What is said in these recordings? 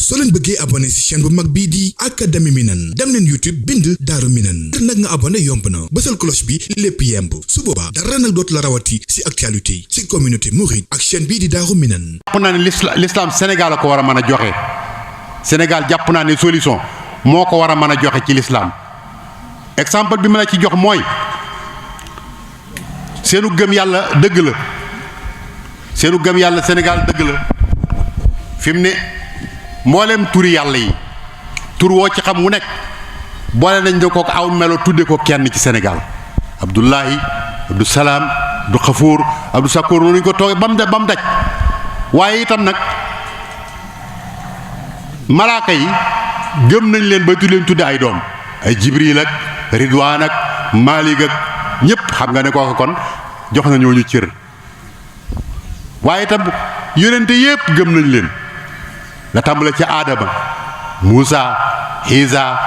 soo leen bëggee abonné ci chaîne bu mag bii di Académie Minane dem leen YouTube bind Daaru Minane ngir nag nga abonné yomb na bësal cloche bi lépp yemb su boobaa dara nag dootu la rawati ci actualité ci communauté mouride ak chaîne bii di Daaru Minane. jàpp naa ne l'islam Sénégal a ko war a mën a joxe Sénégal jàpp naa ne solution moo ko war a mën a joxe ci l'islam exemple bi ma la ci jox mooy seenu gëm yàlla dëgg la seenu gëm yàlla Sénégal dëgg la fi mu ne mbooleem turi yàlla yi tur woo ci xam wu nekk boole nañ da ko aw melo tudde ko kenn ci Sénégal Abdullahi Abdou Salaam Abdou Xafour Abdou Sakoor noonu ñu ko toogee ba mu daj waaye itam nag malaaka yi gëm nañ leen ba tudde ay doom ay Jibril ak Ridwaan ak Maalik ak ñëpp xam nga ne kooku kon jox na ñooñu cër waaye itam yonente yépp gëm nañ leen la tàmbale ci Aadama Muusa Isa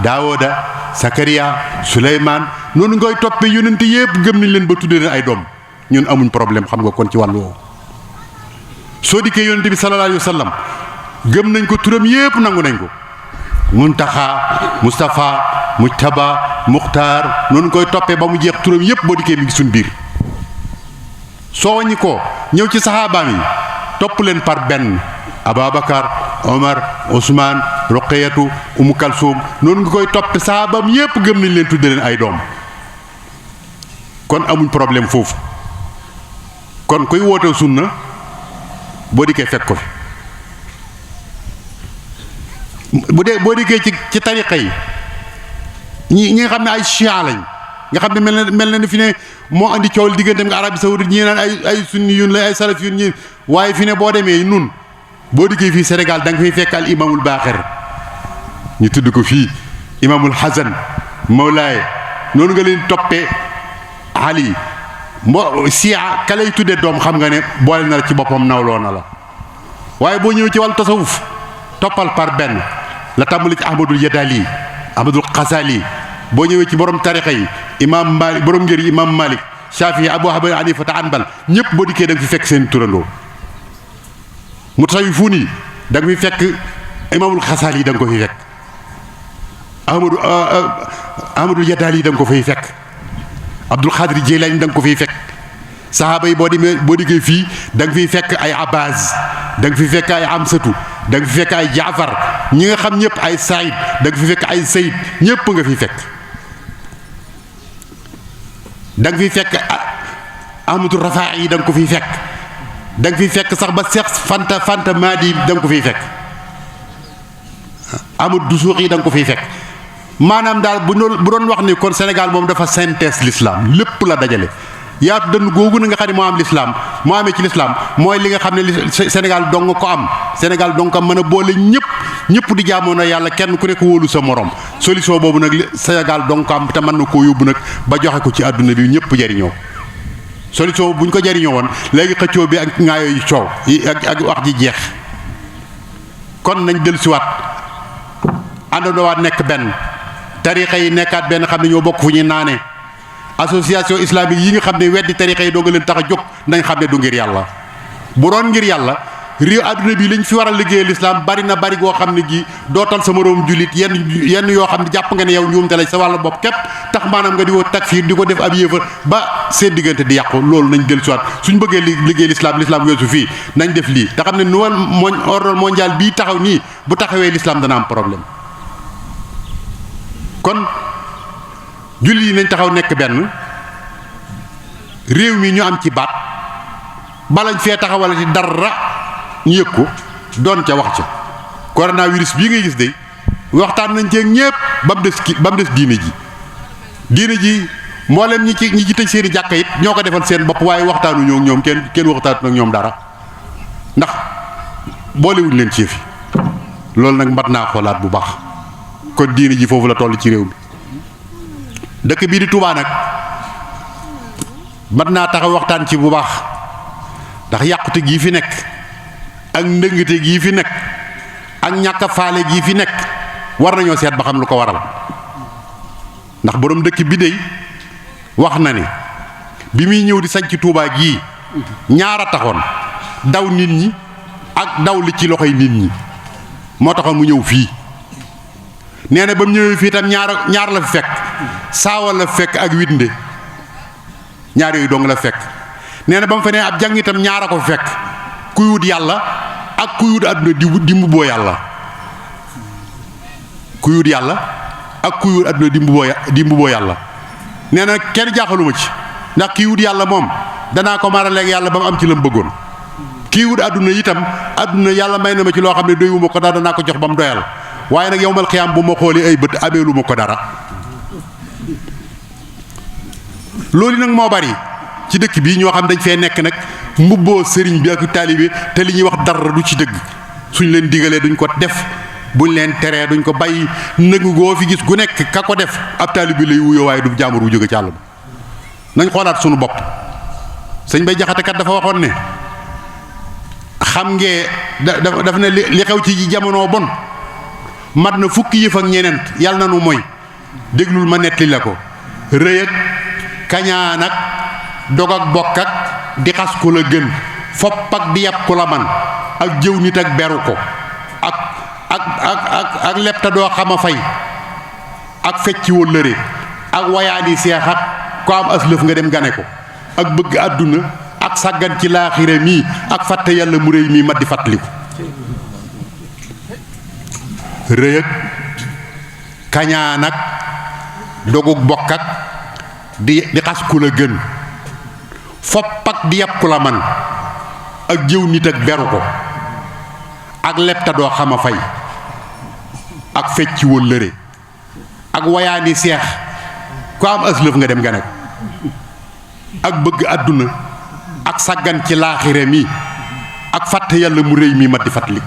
Daawuda Sakariya Suleymaan noonu ngay toppee yonente yépp gëm nañ leen ba tuddee leen ay doom ñun amuñ problème xam nga kon ci wàllu woowu soo dikkee yonente bi sallallahu alayhi wa sallam gëm nañ ko turam yépp nangu nañ ko Muntaxa Mustafa Mujtaba Muxtaar noonu koy toppee ba mu jeex turam yépp boo dikkee mi ngi suñ biir soo wàññi ko ñëw ci saxaabaam yi topp leen par benn Ababacar Omar Ousmane Roqeyatu Umu Kalsoum noonu nga koy topp saxaabaam yépp gëm nañ leen tudde leen ay doom kon amuñ problème foofu kon kuy woote sunna boo dikkee fekk ko fi boo dikkee ci tariqa yi ñi nga xam ne ay chia lañ nga xam ne mel na ni fi ne moo andi coow digganteem nga Arabie Saoudite ñi naan ay sunni yun la ay salaf yun ñi waaye fi ne boo demee nun boo dikkee fii Sénégal da nga fiy fekk al imamul Baaxir ñu tudd ko fii imamul Hasan Mawlaay noonu nga leen toppee Ali sia ka lay tuddee doom xam nga ne boole na la ci boppam nawloo na la waaye boo ñëwee ci wàllu tasawuf toppal par benn la tàmbali ci Ahmadul Yadali Ahmadul Xasali boo ñëwee ci borom tarixa yi imam Malik borom ngër yi imam Malik Shafii Abu Hanifa Hanbal ñëpp boo dikkee da nga fi fekk seen turandoo mutasawifuun yi da nga fi fekk imamul Xasali yi da nga ko fi fekk Ahmadul Yadali yi da nga ko fay fekk Abdul Xaadir Jeylaani da nga ko fiy fekk saxaaba yi boo dikkee fii da nga fiy fekk ay Abbas da nga fi fekk ay Amsatu da nga fi fekk ay Jaafar ñi nga xam ñëpp ay Saïd da nga fi fekk ay Saïd ñëpp nga fi fekk da nga fi fekk Ahmadou Rafaa yi da nga ko fiy fekk da nga fiy fekk sax ba Seex Fanta Maadi da nga ko fiy fekk Amadou Dusuux yi da nga ko fiy fekk maanaam daal bu doon wax ni kon Sénégal moom dafa synthèse l'islam lépp la dajale yaatu dënn googu na nga xam ne moo am l'islam moo amee ci l'islam mooy li nga xam ne Sénégal dong ko am Sénégal dong ko mën a boole ñëpp di jaamoon na yàlla kenn ku nekk wóolu sa morom solution boobu nag Sénégal dong ko am te mën na koo yóbbu nag ba joxe ko ci àdduna bi ñëpp jariñoo solution bu ñu ko jariñoo woon léegi xëccoo bi ak ŋaayoo yu coow ak wax ji jeex kon nañ dellusiwaat àndandoowaat nekk benn tarixa yi nekkaat benn xam ne ñoo bokk fu ñuy naane association islamique yi nga xam ne weddi tarixa yi doo nga leen tax a jóg nañ xam ne du ngir yàlla bu doon ngir yàlla réew àdduna bi liñ fi war a liggéeyal l'islam bari na bari goo xam ne gi dootal sa moroom jullit yenn yoo xam ne jàpp nga ne yow njuumte la sa wàllu bopp képp tax maanaam nga di ko takfiir di ko def ab yéefar ba seen diggante di yàqu loolu nañ jël soit suñ bëggee liggéey l'islam weesu fii nañ def lii te xam ne nouvel ordre mondial bii taxaw nii bu taxawee l'islam dana am problème kon jullit yi nañ taxaw nekk benn réew mi ñu am ci baat balañ fee taxawal ci dara ñu yëg ko doon ca wax ca coronavirus bii ngay gis de waxtaan nañ ci ñépp ba mu des diine ji mboolem ñi ci tëj seeni jàkka it ñoo ko defal seen bopp waaye waxtaanu ñoo ñoom kenn waxtaanu ak ñoom dara ndax boolewuñ leen ci yëf yi loolu nag mat naa xoolaat bu baax kon diine ji foofu la toll ci réew mi dëkk bii di Touba nag mat naa taxaw waxtaan ci bu baax ndax yàqute gii fi nekk ak ndëngate gii fi nekk ak ñàkk a faale gii fi nekk war nañoo seet ba xam lu ko waral ndax borom dëkk bi dey wax na ne bi muy ñëw di sañ ci Touba gii ñaara taxoon daw nit ñi ak daw li ci loxoy nit ñi moo taxoon mu ñëw fii nee na ba mu ñëwee fii tam ñaar la fi fekk saawa la fekk ak witnde ñaar yooyu dong la fekk nee na ba mu fa nee ab jàng itam ñaar a ko fekk kuy wut yàlla ak kuy wut àdduna di mbubboo yàlla kuy wut yàlla ak kuy wut àdduna di mbubboo yàlla nee na kenn jaaxaluma ci ndax kii wut yàlla moom danaa ko maraleeg yàlla ba mu am ci la mu bëggoon kii wut àdduna itam àdduna yàlla may na ma ci loo xam ne doyuma ko dara danaa ko jox ba mu doyal waaye nag yowmal xiyaam bu ma xoolee ay bët abeelu ma ko dara loolu nag moo bari ci dëkk bii ñoo xam dañ fee nekk nag mbubboo sëriñ bi ak taalibe te li ñuy wax dara du ci dëgg suñ leen digalee duñ ko def buñ leen teree duñ ko bàyyi nëgu goo fi gis gu nekk ka ko def ab taalibe lay wuyoo waaye du jaambur bu jóge ci àll ba nañ xoolaat sunu bopp sëñ Bay Jaxate kat dafa waxoon ne xam ngee daf ne li xew ci jamono bon mat na fukki yëf ak ñeneent yàlla na nu mooy déglul ma nettali la ko rëy ak kañaan ak dog ak bokk ak di xas ku la gën fopp ak di yàpp ku la man ak jëw nit ak beru ko ak lepta doo xama fay ak fecci wëllëre ak wayaani seex ak ko am aslëf nga dem gane ko ak bëgg àdduna ak sàggan ci laaxira mii ak fàtte yàlla mu réy mii mat di fàttaliku rëy ak kañaan ak dogug bokk ak di xas ku la gën fopp ak di yàpp ku la man ak jëw nit ak beru ko ak lepta doo xama fay ak fecci wëllëre ak wayaani seex ku am aslëf nga dem gane ko ak bëgg àdduna ak sàggan ci laaxire mi ak fàtte yàlla mu réy mi mat di fàttaliku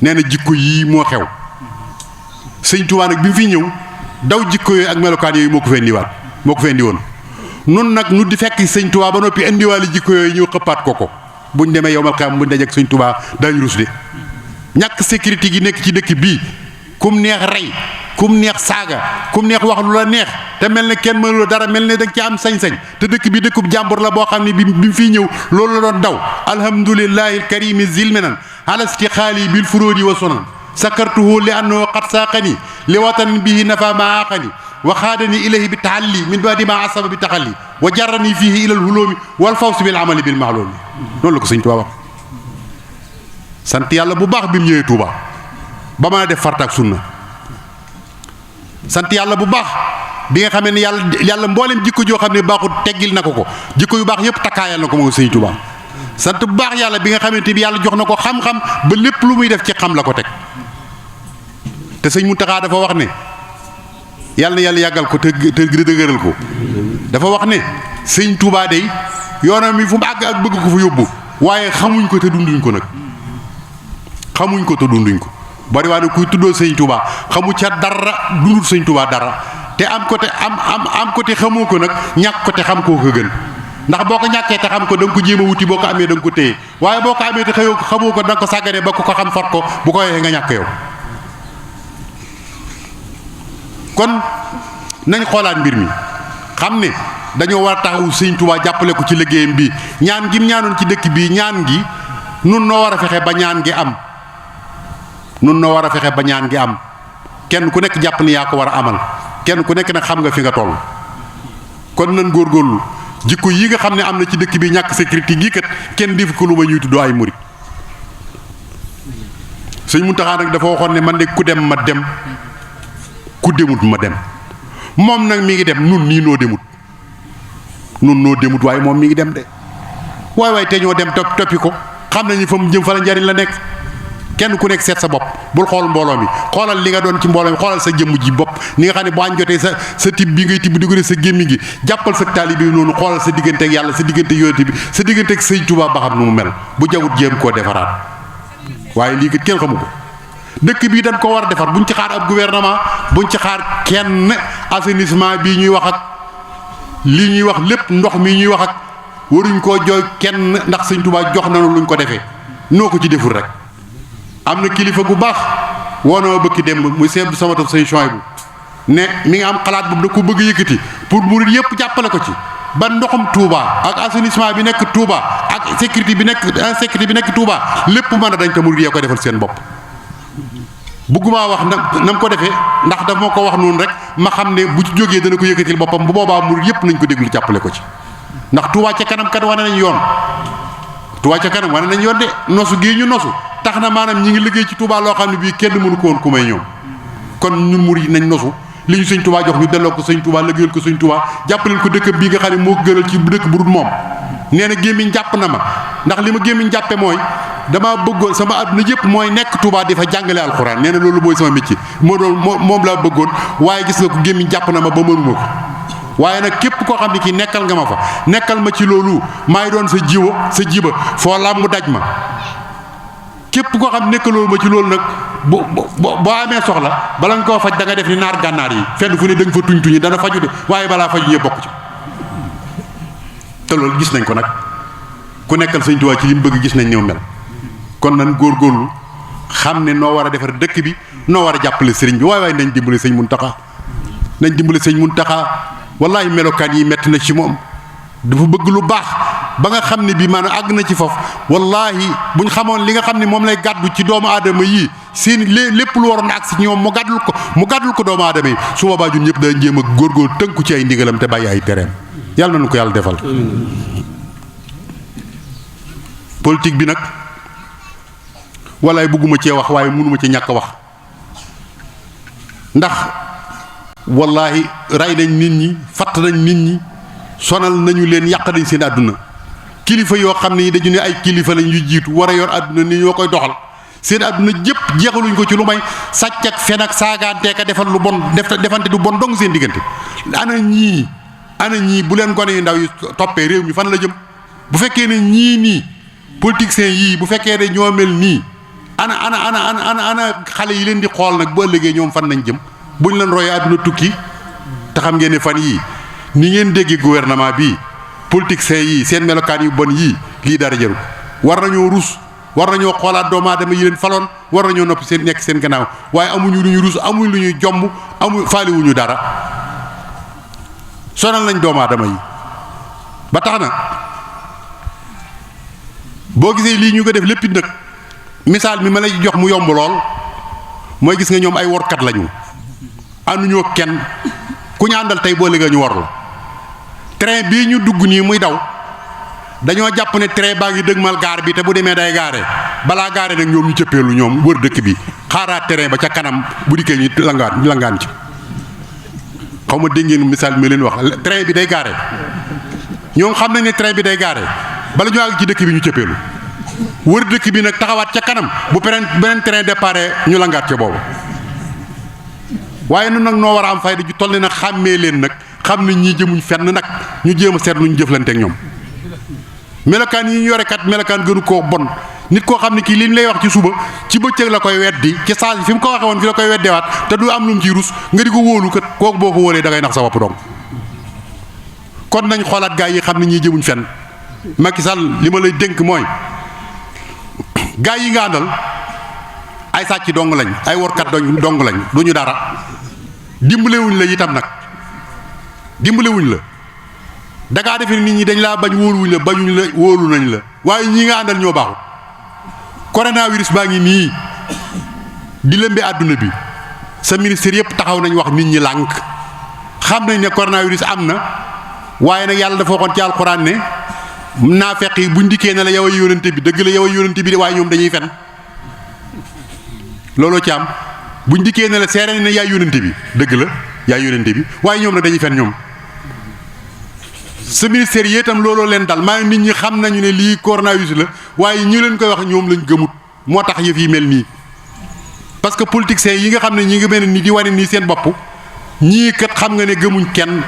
nee na jikko yii moo xew sëñ Tuubaa nag bi mu fi ñëw daw jikko yooyu ak melokaan yooyu moo ko fee indiwaat moo ko fee indi woon nun nag nu di fekk sëñ Tuubaa ba noppi indiwaale jikko yooyu ñëw xëppaat ko buñ demee yowmal xiyaam buñ dajeek sëñ Tuubaa daañu rus de ñàkk sécurité gi nekk ci dëkk bii kum neex rey kum neex saaga kum neex wax lu la neex te mel ne kenn mënu la dara mel ne danga ci am sañ-sañ te dëkk bi dëkkub jàmbur la boo xam ne bi mu fiy ñëw loolu la doon daw alhamdulillahi alkarimi zilmenan ala istixaali bil furóodi wa sunan sakartuhu li annahu qad saaqani li watanin bihi nafa ma aqani wa xaadani ilayhi bi tahalli min baadi ma asaba bi taxalli wa jarrani fihi ila alhuloomi wal fawsi bil amali bil maaloomi noonu la ko sëñ Tuubaa wax sant yàlla bu baax bi mu ñëwee Tuubaa ba mën a def farta ak sunna sant yàlla bu baax bi nga xamee ne yàlla mboolem jikko joo xam ne baaxut teggil na ko jikko yu baax yëpp takkaayal na ko moom sëñ Tuubaa sant bu baax yàlla bi nga xamante bi yàlla jox na ko xam-xam ba lépp lu muy def ci xam la ko teg te sëñ Muntaxaa dafa wax ne yàlla na yàlla yàggal ko te dëgëral ko dafa wax ne sëñ Tuubaa day yoonam mi fu mu àgg ak bëgg ko fa yóbbu waaye xamuñ ko te dunduñ ko nag xamuñ ko te dunduñ ko bari waa ne kuy tuddoo sëñ Tuubaa xamu ca dara dundul sëñ Tuubaa dara te am ko te am ko te xamoo ko nag ñàkk ko te xam koo ko gën ndax boo ko ñàkkee te xam ko da nga ko jéem a wuti boo ko amee da nga ko téye waaye boo ko amee te xamoo ko da nga ko sàggane ba ko xam far ko bu ko yexee nga ñàkk yow kon nañ xoolaat mbir mi xam ne dañoo war a taxawu sëñ Tuubaa jàppale ko ci liggéeyam bi ñaan gi mu ñaanoon ci dëkk bii ñaan gi nun noo war a fexe ba ñaan gi am nun noo war a fexe ba ñaan gi am kenn ku nekk jàpp ni yaa ko war a amal kenn ku nekk nag xam nga fi nga toll kon nan góorgóorlu jikko yi nga xam ne am na ci dëkk bi ñàkk sécurité gii kat kenn def ko lu ma ñuy tuddoo ay murit sëñ Muntaxaa nag dafa waxoon ne man de ku dem ma dem ku demut ma dem moom nag mi ngi dem nun nii noo demut waaye moom mi ngi dem de waay te ñoo dem toppi ko xam nañu fa mu jëm fa la njariñ la nekk kenn ku nekk seet sa bopp bul xool mbooloo mi xoolal li nga doon ci mbooloo mi xoolal sa jëmm ji bopp ni nga xam ne bu añ jotee sa tibb bi ngay tibb di ko def sa gémmi gi jàppal sa taalibe bi noonu xoolal sa diggante ak yàlla sa diggante ak yonent bi sa diggante ak sëñ Tuubaa ba xam nu mu mel bu jawut jéem koo defaraat waaye lii kat kenn xamu ko dëkk bii dañ ko war a defar buñ ci xaar ab gouvernement buñ ci xaar kenn assainissement bii ñuy wax ak lii ñuy wax lépp ndox mi ñuy wax ak waruñ koo jooy kenn ndax sëñ Tuubaa jox nañu luñ ko defee noo ko ci deful rek am na kilifa gu baax woonoo bëkki démb muy seeb sama taf say Suwaybu ne mi ngi am xalaat boobu da ko bëgg yëkkati pour murid yëpp jàppale ko ci ba ndoxum Touba ak assainissement bi nekk Touba ak sécurité bi nekk Touba lépp mën a dañ te murid yee ko defal seen bopp bëgguma wax nam ko defee ndax daf ma ko wax noonu rek ma xam ne bu ci jógee dana ko yëkkatil boppam bu boobaa murid yëpp nañ ko déglu jàppale ko ci ndax Touba ca kanam kat wane nañ yoon Touba ca kanam wane nañ yoon de nosu gii ñu nosu tax na maanaam ñi ngi liggéey ci Touba loo xam ne bii kenn mënu ko woon ku may ñoom kon ñun murid nañ nosu li ñu sëñ Touba jox ñu delloo ko sëñ Touba liggéeyal ko sëñ Touba jàppaleel ko dëkk bii nga xam ne moo ko gënal ci dëkk bu dul moom nee na gémmiñ jàpp na ma ndax li ma gémmiñ jàppe mooy damaa bëggoon sama àdduna yëpp mooy nekk Touba di fa jàngale alxuraan nee na loolu mooy sama métier moom laa bëggoon waaye gis nga ko gémmiñ jàpp na ma ba mënuma ko waaye nag képp koo xam ne kii nekkal nga ma fa nekkal ma ci loolu maay doon sa jiba foo làmb daj ma képp koo xam nekkaloo ma ci loolu nag boo amee soxla bala nga koo faj da nga def ni naar gànnaar yi fenn fu ne da nga fa tuñ dana faju de waaye balaa faju yee bokk ci te loolu gis nañ ko nag ku nekkal sëñ Tuubaa ci li mu bëgg gis nañ ñëw mel kon nan góorgóorlu xam ne noo war a defar dëkk bi noo war a jàppale sëriñ bi waaye nañ dimbale sëñ Muntaxa wallahi melokaan yi metti na ci moom dafa bëgg lu baax ba nga xam ne bii maanaam àgg na ci foofu wallahi buñ xamoon li nga xam ne moom lay gàddu ci doomu aadama yii seen lépp lu waroon a agsi ci ñoom mu gàddul ko doomu aadama yi su boobaa ñun ñëpp da jéem a góorgóor tënku ci ay ndigalam te bàyyi ay tereem yàlla nañu ko yàlla defal. politique bi nag wallaay bëgguma cee wax waaye mënuma ci ñàkk wax ndax wallahi rey nañ nit ñi fatt nañ nit ñi sonal nañu leen yàq nañ seen àdduna kilifa yoo xam ne dañu ne ay kilifa lañ yu jiitu war a yor àdduna ni ñoo koy doxal seen àdduna jëpp jeexaluñ ko ci lu may sàcc ak fen ak saagaanteeka defal lu bon defante du bon dong seen diggante ana ñii bu leen gone yu ndaw yi toppee réew mi fan la jëm bu fekkee ne ñii nii politiciens yii bu fekkee ne ñoo mel nii ana xale yi leen di xool nag bu ëllëgee ñoom fan nañ jëm buñ leen royee àdduna tukki te xam ngeen ne fan yii ni ngeen déggee gouvernement bii politiciens yii seen melokaan yu bon yii lii dara jarul war nañoo rus war nañoo xoolaat doomu aadama yi leen faloon war nañoo noppi seen nekk seen gannaaw waaye amuñu lu ñuy rus amuñ lu ñuy jomb faaliwuñu dara sonal nañ doomu aadama yi ba tax na boo gisee lii ñu ko def lépp nag misaal mi ma lay jox mu yomb lool mooy gis nga ñoom ay workat lañu ànduñoo kenn ku ñu àndal tey boo léegi ñu war la train bii ñu dugg nii muy daw dañoo jàpp ne train baa ngi dëgmal gaar bi te bu demee day gaare balaa gaare nag ñoom ñu cëppeelu ñoom wër dëkk bi xaaraat train ba ca kanam bu dikkee ñu langaan ci xaw ma dégg ngeen misaal mi leen wax train bi day gaare ñoom xam nañ ne train bi day gaare bala ñu àgg ci dëkk bi ñu cëppeelu wër dëkk bi nag taxawaat ca kanam bu beneen train départ ñu langaat ca boobu waaye nun nag noo war a am fayda ju toll ne nag xàmmee leen nag xam ne ñii jëmuñ fenn nag ñu jéem a seet lu ñu jëflante ak ñoom melokaan yi ñu yore kat melokaan gënu koo bon nit koo xam ne kii li ñu lay wax ci suba ci bëccëg la koy weddi ci saa fi mu ko waxee woon fi la koy weddewaat te du am lu mu ciy rus nga di ko wóolu kat kooku boo ko wóolee da ngay nax sa bopp dong kon nañ xoolaat gaa yi xam ne ñii jëmuñ fenn Macky Sall li ma lay dénk mooy gaa yi nga àndal ay sàcc dong lañ ay workat dong lañ du ñu dara dimbalewuñ la itam nag dimbalewuñ la dangaa defe nit ñi dañ laa bañ wóoluwuñ la bañuñ la wóolu nañ la waaye ñii nga àndal ñoo baaxul coronavirus baa ngi nii di lëmbe àdduna bi sa ministère yëpp taxaw nañ wax nit ñi lànk xam nañ ne coronavirus am na waaye nag yàlla dafa waxoon ci alxuraan ne naafeq yi buñ dikkee ne la yow a yónnante bi dëgg la yow a yónnante bi de waaye ñoom dañuy fen looloo ci am buñ dikkee ne la seere ne yaay yónnante bi dëgg la yaay yónnante bi waaye ñoom nag dañuy fen ñoom sa ministère yi itam looloo leen dal maa nit ñi xam nañu ne lii coronavirus la waaye ñi leen koy wax ñoom lañ gëmut moo tax yëf yi mel nii parce que politiciens yi nga xam ne ñi ngi mel ni di wane nii seen bopp ñii kat xam nga ne gëmuñ kenn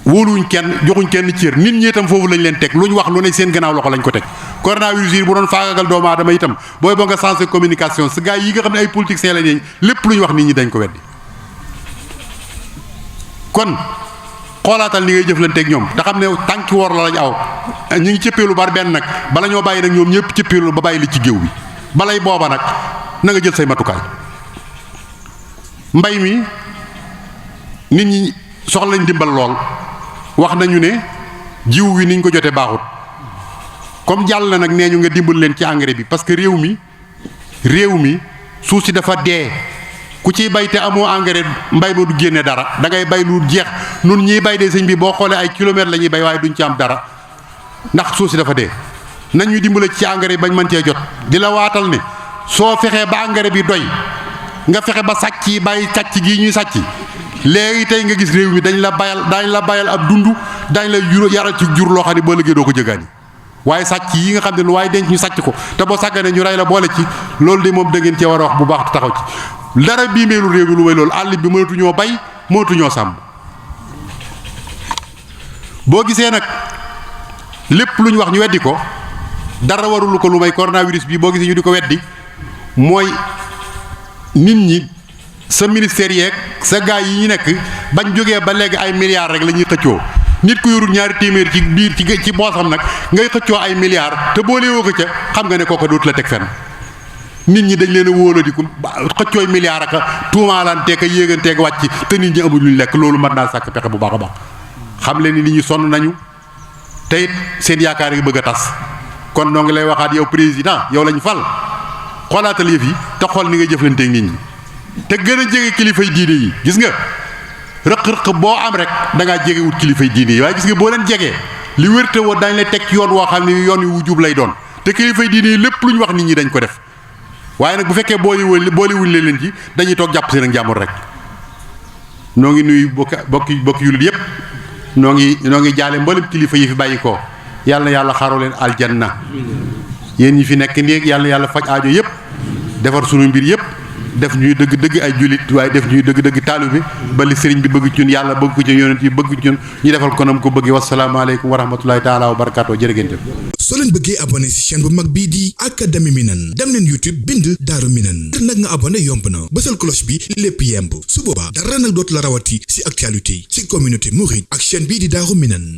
wóoluwuñ kenn joxuñ kenn cër nit ñi itam foofu lañ leen teg lu ñu wax lu ne seen gannaaw loxo lañ ko teg coronavirus yi bu doon faagagal doomu aadama itam booy boo nga sensé communication sa gars yi nga xam ne ay politiciens lañ lépp lu ñu wax nit ñi dañ ko weddi kon xoolaatal ni ngay jëflanteeg ñoom te xam ne tànki wor la lañ aw ñu ngi cëppeelu bar benn nag bala ñoo bàyyi nag ñoom ñëpp cëppeelu ba bàyyi li ci géew bi balay booba nag na nga jël say matukaay mbay mi nit ñi soxla nañ dimbal lool wax nañu ne jiw wi niñ ko jotee baaxut comme jàll na nag nee ñu nga dimbal leen ci engrais bi parce que réew mi suuf si dafa dee ku ciy bay te amoo engrais mbay ma du génne dara da ngay bay lu jeex nun ñiy bay de sëñ bi boo xoolee ay kilomètres la ñuy bay waaye duñ ci am dara ndax suuf si dafa dee nañ ñu dimbale ci engrais bañ mën cee jot di la waatal ne soo fexee ba engrais bi doy nga fexe ba sàcc yi bàyyi sàcc gii ñuy sàcc léegi tey nga gis réew mi dañ la bayal ab dund dañ la yaral ci jur loo xam ne boo liggéey doo ko jëgaani waaye sàcc yi nga xam ne lu waaye denc ñu sàcc ko te boo sàgganee ñu rey la boole ci loolu de moom da ngeen cee war a wax bu baax taxaw ci dara bii meelu réew mi lu may loolu àll bi mënatuñoo bay mënatuñoo sàmm boo gisee nag lépp lu ñu wax ñu weddi ko dara warulu ko lu may coronavirus bi boo gisee ñu di ko weddi mooy nit ñi sa ministère yeeg sa gaay yi ñu nekk bañ jógee ba léegi ay milliards rek la ñuy xëccoo nit ku yorul ñaari téeméer ci biir ci boosam nag ngay xëccoo ay milliards te boole woo ko ca xam nga ne kooka dootu la teg fenn nit ñi dañ leen a wóoladi ku xëccooy milliards aka tuumaalanteeg a yéeganteeg wàcc te nit ñi amul luñ lekk loolu mën naa sàkk pexe bu baax a baax xam leen ni nit ñi sonn nañu te it seen yaakaar yi bëgg a tas kon noo ngi lay waxaat yow président yow lañ fal xoolaatal yëf yi te xool ni nga jëflanteeg nit ñi te gën a jege kilifay diine yi gis nga rëq-rëq boo am rek da ngaa jegewut kilifay diine yi waaye gis nga boo leen jegee li wérte woo dañ lay teg ci yoon woo xam ne yoon wu jub lay doon te kilifay diine yi lépp lu ñu wax nit ñi dañ ko def waaye nag bu fekkee boolewuñ leen ci dañuy toog jàpp seen ak jàmbur rek noo ngi nuyu bokki yulit yépp noo ngi jaale mboolem kilifa yi fi bàyyi ko yàlla na yàlla xaaroo leen aljanna yéen ñi fi nekk néeg yàlla na yàlla faj aajo yépp defar sunu mbir yépp def ñuy dëgg-dëgg ay jullit waaye def ñuy dëgg-dëgg taalibe ba li sëriñ bi bëgg ci ñun yàlla bëgg ko ci yonent yi bëgg ci ñun ñu defal ko nam ko bëggee wasalaamaaleykum wa rahmatulahi taala wa barakaatu jërë ngeen jëf. soo leen bëggee abonné ci chaîne bu mag bii di Académie Minane dem leen YouTube bind Daaru Minane ngir nag nga abonné yomb na bësal cloche bi lépp yemb su boobaa dara nag dootu la rawati ci actualité ci communauté mouride ak chaîne bii di Daaru Minane.